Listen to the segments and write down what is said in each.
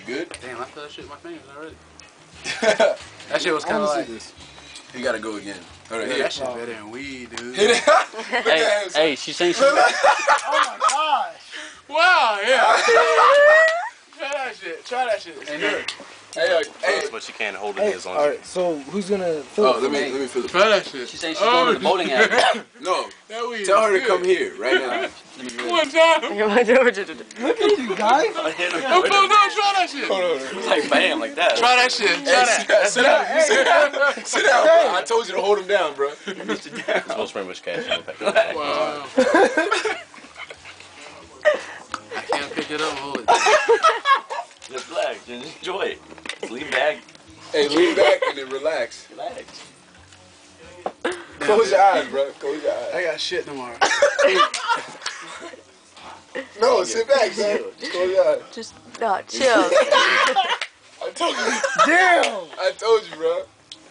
good? Damn, I feel that shit in my fingers already. That shit was kind of like this. You gotta go again. All right, yeah, here. that shit better than weed, dude. Hit it. Look at him. Hey, she saying she. Oh my gosh. Wow, yeah. Try that shit. Try that shit. It's good. Hey, As much as you can to hold it in his arm. Alright, so who's gonna fill Oh, it? let me feel it. Try that shit. She's saying she's going to the bowling alley. No, That weed tell her is to come good. here right now. One time. Look at you guys. I'm fucked up. Try that shit. Hold on. Like bam, like that. Try that shit. Try that. Sit down. Sit down, bro. I told you to hold him down, bro. It's supposed to bring much cash in the pack. Wow. I can't pick it up and hold it. Just relax, just enjoy it. Just lean back, Hey, lean back and then relax. relax. Close your eyes, bro. Close your eyes. I got shit tomorrow. No, sit back, man. Just close your eyes. Just chill. I told you. Damn. I told you, bro.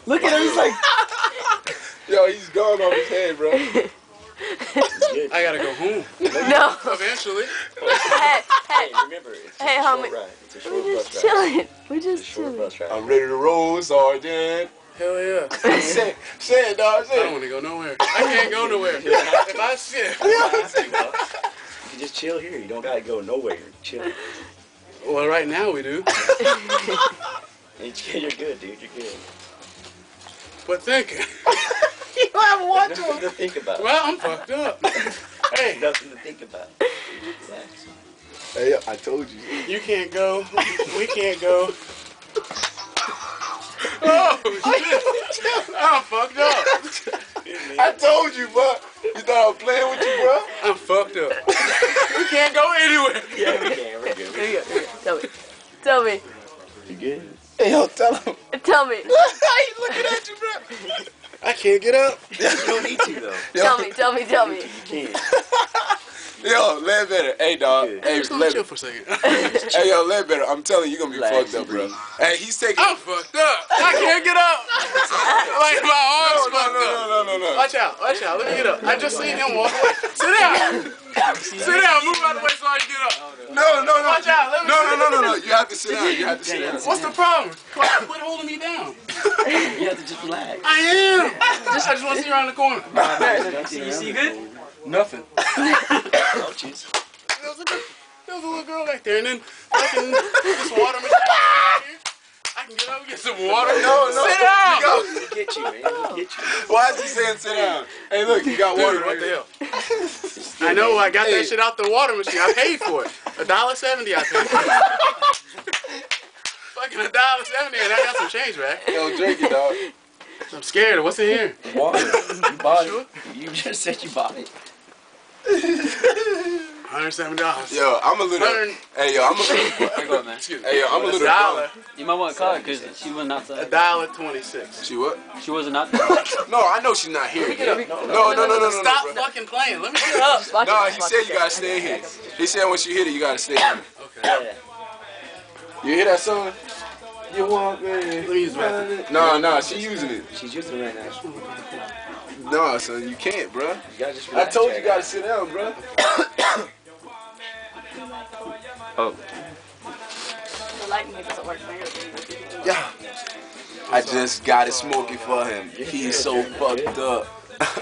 Look at him. He's like. Yo, he's gone off his head, bro. I gotta go home. No. Eventually. Hey, Remember, it's hey, homie. It's a We just chilling. We just chilling. bus ride. I'm ready to roll, Sergeant. Hell yeah. Say it, dog. I Say don't it. want to go nowhere. I can't go nowhere. If I shit. You can just chill here. You don't gotta go nowhere. Chill. Well, right now we do. You're good, dude. You're good. But thinking. You haven't watched Nothing him. to think about. Well, I'm fucked up. Hey, Nothing to think about. Relax. Hey, I told you. you can't go. We can't go. Oh, shit. I'm fucked up. I told you, bro. You thought I was playing with you, bro? I'm fucked up. We can't go anywhere. Yeah, we can. We're good. Here you go. Tell me. Tell me. You good? Hey, yo, tell him. Tell me. He's looking at you, bro. I can't get up. You don't need to though. Tell me. Tell me. Tell me. You can. Yo, Ledbetter. Hey, dog. Good. Hey, Just let me chill Ledbetter. for a second. Hey, yo, Ledbetter. I'm telling you, you're gonna be Relax, fucked up, bro. breathe. Hey, he's taking. I'm fucked up. I can't get up. Like my arms fucked up. No. Watch out. Watch out. Let me get up. I just seen him walk away. Sit down. Sit down. Move out of the way so I can get up. No. Watch out. Let me No. You have to sit down. You have to sit down. What's the problem? Quit holding me down. You have to just relax. I am. I just want to see around the corner. You see good? Nothing. Oh, jeez. There was a little girl back there, and then fucking this water machine right here. I can get up and get some water. No. Sit down. We'll get you, man. We'll get you. Why is he saying sit down? Hey, look, you got water. Dude, what the right hell? I know. I got that shit out the water machine. I paid for it. $1.70 I paid for it. Fucking $1.70, and I got some change back. here? Yo, drink it, dog. I'm scared. What's in here? Water. You bought Sure? it. You just said you bought it. $107. Yo, I'm a little. Hey, yo, I'm a little. Here go, man. Excuse me. Hey, yo, I'm a little. $1. You might want to call her because she wasn't outside. $1.26. She what? She wasn't out there. No, I know she's not here. Get up. No. Stop bro. fucking playing. Let me get up. No, he said you gotta stay here. He said once you hit it, you gotta stay here. Okay. Yeah. You hear that song? You want me? Let me use the bathroom. No, she using it. She's using it right now. No, son, you can't, bro. You gotta just I relax told you right you gotta sit down, bro. Oh. The lighting doesn't work. Yeah. I just got it smoking for him. He's so fucked up.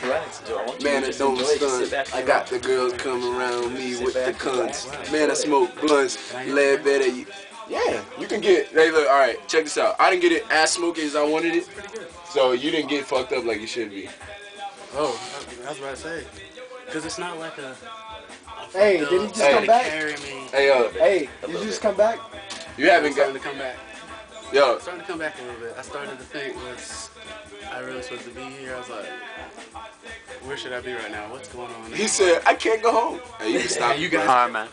Relax, Joe. I want you Man, to it just don't enjoy it. Just sit stun. back I and got the relax. girls coming around me Sit with the back and cunts. relax. Man, I smoke blunts. Lead better. Yeah, you can get. Hey, look, all right, check this out. I didn't get it as smoky as I wanted it, so you didn't get fucked up like you should be. Oh, I was about to say. Because it's not like a. Hey, did he just Hey. come back? Carry me. Hey, Hey, did you just come back? you haven't Starting got. to come back. Yo, Starting to come back a little bit. I started to think, was I really supposed to be here? I was like, where should I be right now? What's going on? he said I can't go home. Hey, you can stop. You bro. guys. All right, man.